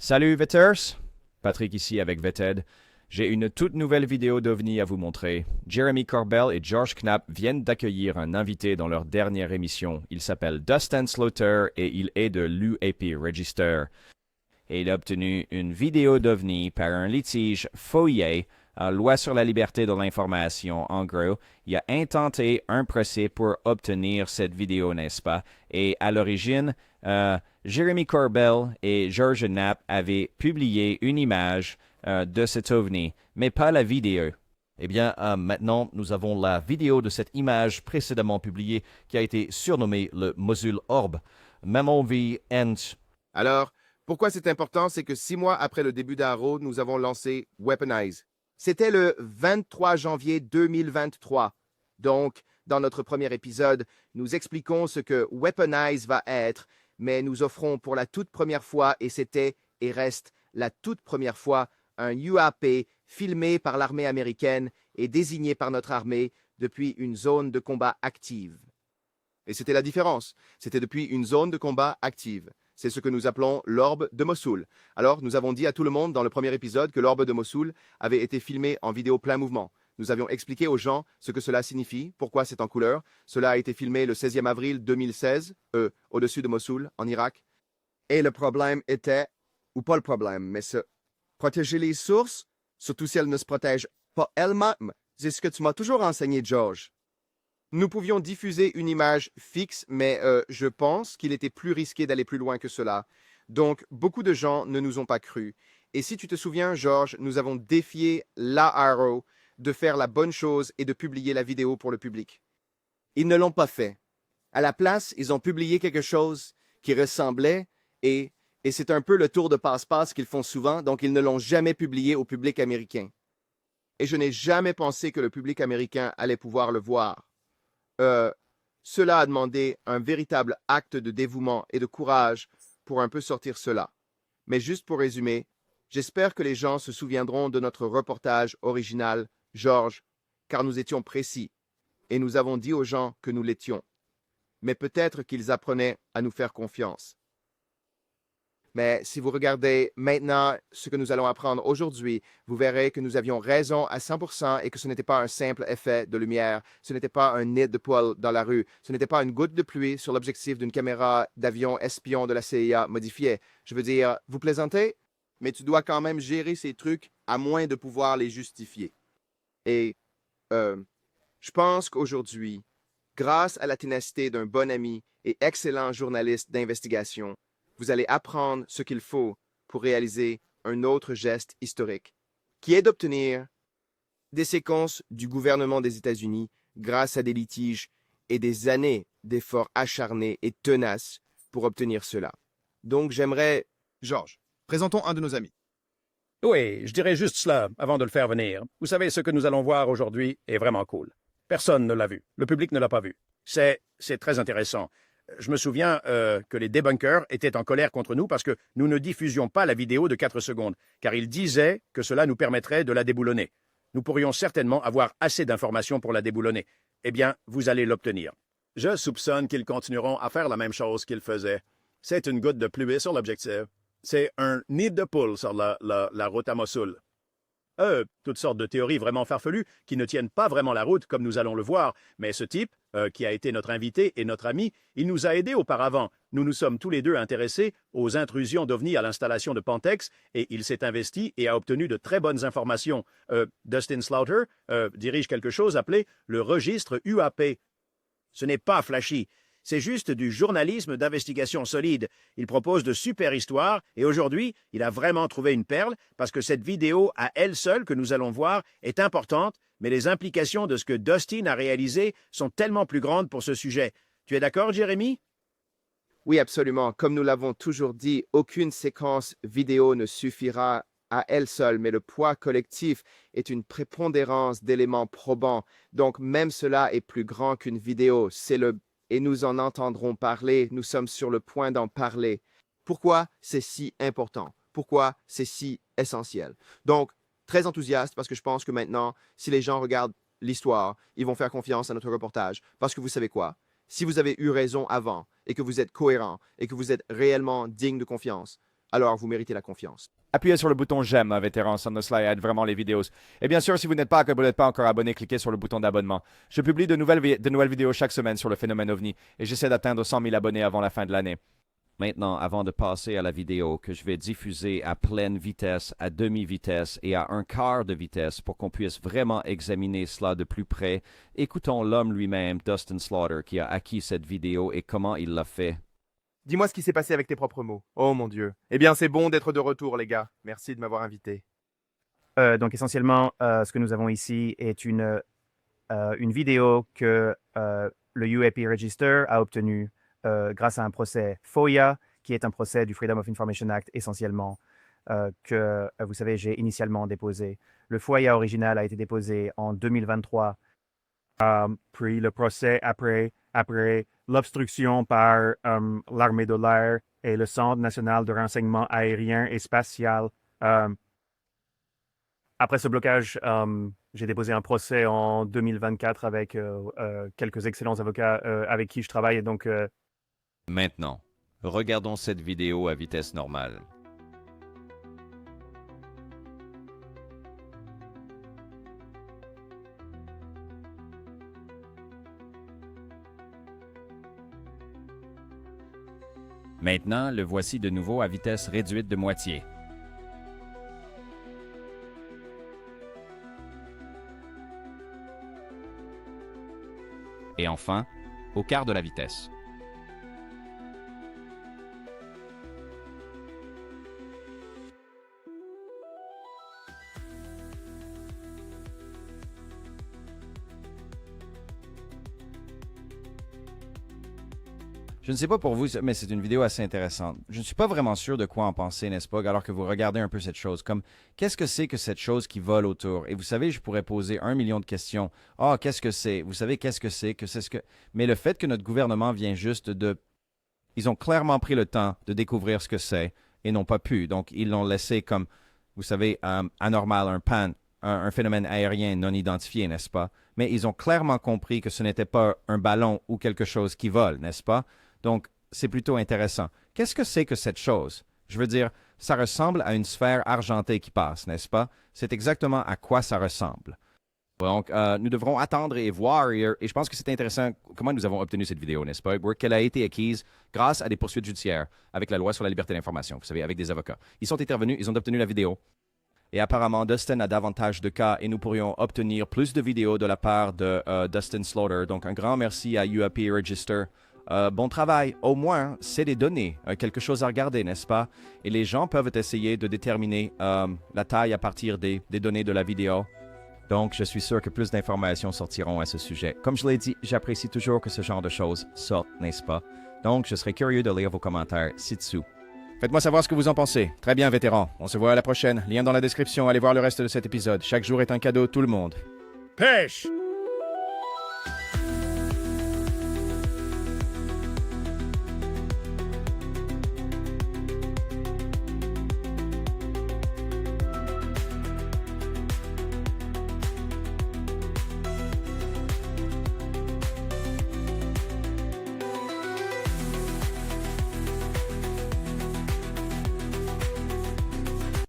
Salut Vetters, Patrick ici avec Vetted. J'ai une toute nouvelle vidéo d'OVNI à vous montrer. Jeremy Corbell et George Knapp viennent d'accueillir un invité dans leur dernière émission. Il s'appelle Dustin Slaughter et il est de l'UAP Register. Et il a obtenu une vidéo d'OVNI par un litige fouillé à loi sur la liberté de l'information. En gros, il a intenté un procès pour obtenir cette vidéo, n'est-ce pas? Et à l'origine, Jeremy Corbell et George Knapp avaient publié une image de cet ovni, mais pas la vidéo. Eh bien, maintenant, nous avons la vidéo de cette image précédemment publiée qui a été surnommée le Mosul Orb. Mammon V. End. Alors, pourquoi c'est important, c'est que 6 mois après le début d'Arrow, nous avons lancé Weaponize. C'était le 23 janvier 2023. Donc, dans notre premier épisode, nous expliquons ce que Weaponize va être, mais nous offrons pour la toute première fois, et c'était et reste la toute première fois, un UAP filmé par l'armée américaine et désigné par notre armée depuis une zone de combat active. Et c'était la différence. C'était depuis une zone de combat active. C'est ce que nous appelons l'orbe de Mossoul. Alors, nous avons dit à tout le monde dans le premier épisode que l'orbe de Mossoul avait été filmé en vidéo plein mouvement. Nous avions expliqué aux gens ce que cela signifie, pourquoi c'est en couleur. Cela a été filmé le 16e avril 2016, au-dessus de Mossoul, en Irak. Et le problème était, ou pas le problème, mais protéger les sources, surtout si elles ne se protègent pas elles-mêmes. C'est ce que tu m'as toujours enseigné, George. Nous pouvions diffuser une image fixe, mais je pense qu'il était plus risqué d'aller plus loin que cela. Donc, beaucoup de gens ne nous ont pas cru. Et si tu te souviens, George, nous avons défié la Arrow de faire la bonne chose et de publier la vidéo pour le public. Ils ne l'ont pas fait. À la place, ils ont publié quelque chose qui ressemblait et c'est un peu le tour de passe-passe qu'ils font souvent, donc ils ne l'ont jamais publié au public américain. Et je n'ai jamais pensé que le public américain allait pouvoir le voir. Cela a demandé un véritable acte de dévouement et de courage pour un peu sortir cela. Mais juste pour résumer, j'espère que les gens se souviendront de notre reportage original, George, car nous étions précis, et nous avons dit aux gens que nous l'étions. Mais peut-être qu'ils apprenaient à nous faire confiance. Mais si vous regardez maintenant ce que nous allons apprendre aujourd'hui, vous verrez que nous avions raison à 100% et que ce n'était pas un simple effet de lumière, ce n'était pas un nid de poil dans la rue, ce n'était pas une goutte de pluie sur l'objectif d'une caméra d'avion espion de la CIA modifiée. Je veux dire, vous plaisantez? Mais tu dois quand même gérer ces trucs à moins de pouvoir les justifier. Et je pense qu'aujourd'hui, grâce à la ténacité d'un bon ami et excellent journaliste d'investigation, vous allez apprendre ce qu'il faut pour réaliser un autre geste historique, qui est d'obtenir des séquences du gouvernement des États-Unis grâce à des litiges et des années d'efforts acharnés et tenaces pour obtenir cela. Donc j'aimerais... Georges, présentons un de nos amis. Oui, je dirais juste cela avant de le faire venir. Vous savez, ce que nous allons voir aujourd'hui est vraiment cool. Personne ne l'a vu. Le public ne l'a pas vu. C'est très intéressant. Je me souviens que les débunkers étaient en colère contre nous parce que nous ne diffusions pas la vidéo de 4 secondes, car ils disaient que cela nous permettrait de la déboulonner. Nous pourrions certainement avoir assez d'informations pour la déboulonner. Eh bien, vous allez l'obtenir. Je soupçonne qu'ils continueront à faire la même chose qu'ils faisaient. C'est une goutte de pluie sur l'objectif. C'est un nid de poule sur la route à Mossoul. Toutes sortes de théories vraiment farfelues qui ne tiennent pas vraiment la route, comme nous allons le voir. Mais ce type, qui a été notre invité et notre ami, il nous a aidés auparavant. Nous nous sommes tous les deux intéressés aux intrusions d'OVNI à l'installation de Pantex et il s'est investi et a obtenu de très bonnes informations. Dustin Slaughter dirige quelque chose appelé le registre UAP. Ce n'est pas flashy. C'est juste du journalisme d'investigation solide. Il propose de super histoires et aujourd'hui, il a vraiment trouvé une perle parce que cette vidéo à elle seule que nous allons voir est importante, mais les implications de ce que Dustin a réalisé sont tellement plus grandes pour ce sujet. Tu es d'accord, Jérémy? Oui, absolument. Comme nous l'avons toujours dit, aucune séquence vidéo ne suffira à elle seule, mais le poids collectif est une prépondérance d'éléments probants. Donc, même cela est plus grand qu'une vidéo. Et nous en entendrons parler, nous sommes sur le point d'en parler. Pourquoi c'est si important? Pourquoi c'est si essentiel? Donc, très enthousiaste parce que je pense que maintenant, si les gens regardent l'histoire, ils vont faire confiance à notre reportage. Parce que vous savez quoi? Si vous avez eu raison avant et que vous êtes cohérent et que vous êtes réellement digne de confiance, alors vous méritez la confiance. Appuyez sur le bouton j'aime, vétéran, cela aide vraiment les vidéos. Et bien sûr, si vous n'êtes pas encore abonné, cliquez sur le bouton d'abonnement. Je publie de nouvelles vidéos chaque semaine sur le phénomène OVNI et j'essaie d'atteindre 100 000 abonnés avant la fin de l'année. Maintenant, avant de passer à la vidéo que je vais diffuser à pleine vitesse, à demi-vitesse et à un quart de vitesse pour qu'on puisse vraiment examiner cela de plus près, écoutons l'homme lui-même, Dustin Slaughter, qui a acquis cette vidéo et comment il l'a fait. Dis-moi ce qui s'est passé avec tes propres mots. Oh mon Dieu. Eh bien, c'est bon d'être de retour, les gars. Merci de m'avoir invité. Donc essentiellement, ce que nous avons ici est une vidéo que le UAP Register a obtenue grâce à un procès FOIA, qui est un procès du Freedom of Information Act essentiellement, que vous savez, j'ai initialement déposé. Le FOIA original a été déposé en 2023. Puis le procès après l'obstruction par l'armée de l'air et le Centre national de renseignement aérien et spatial. Après ce blocage, j'ai déposé un procès en 2024 avec quelques excellents avocats avec qui je travaille. Et donc, Maintenant, regardons cette vidéo à vitesse normale. Maintenant, le voici de nouveau à vitesse réduite de moitié. Et enfin, au quart de la vitesse. Je ne sais pas pour vous, mais c'est une vidéo assez intéressante. Je ne suis pas vraiment sûr de quoi en penser, n'est-ce pas, alors que vous regardez un peu cette chose. Comme, qu'est-ce que c'est que cette chose qui vole autour? Et vous savez, je pourrais poser 1 million de questions. Ah, qu'est-ce que c'est? Vous savez, qu'est-ce que c'est? Que c'est ce que... Mais le fait que notre gouvernement vient juste de... Ils ont clairement pris le temps de découvrir ce que c'est et n'ont pas pu. Donc, ils l'ont laissé comme, vous savez, anormal, un phénomène aérien non identifié, n'est-ce pas? Mais ils ont clairement compris que ce n'était pas un ballon ou quelque chose qui vole, n'est-ce pas? Donc, c'est plutôt intéressant. Qu'est-ce que c'est que cette chose? Je veux dire, ça ressemble à une sphère argentée qui passe, n'est-ce pas? C'est exactement à quoi ça ressemble. Donc, nous devrons attendre et voir, et je pense que c'est intéressant comment nous avons obtenu cette vidéo, n'est-ce pas? Qu'elle a été acquise grâce à des poursuites judiciaires avec la loi sur la liberté d'information, vous savez, avec des avocats. Ils sont intervenus, ils ont obtenu la vidéo. Et apparemment, Dustin a davantage de cas et nous pourrions obtenir plus de vidéos de la part de Dustin Slaughter. Donc, un grand merci à UAP Register. Bon travail. Au moins, c'est des données, quelque chose à regarder, n'est-ce pas? Et les gens peuvent essayer de déterminer la taille à partir des données de la vidéo. Donc, je suis sûr que plus d'informations sortiront à ce sujet. Comme je l'ai dit, j'apprécie toujours que ce genre de choses sortent, n'est-ce pas? Donc, je serais curieux de lire vos commentaires ci-dessous. Faites-moi savoir ce que vous en pensez. Très bien, vétéran. On se voit à la prochaine. Lien dans la description. Allez voir le reste de cet épisode. Chaque jour est un cadeau, tout le monde. Pêche!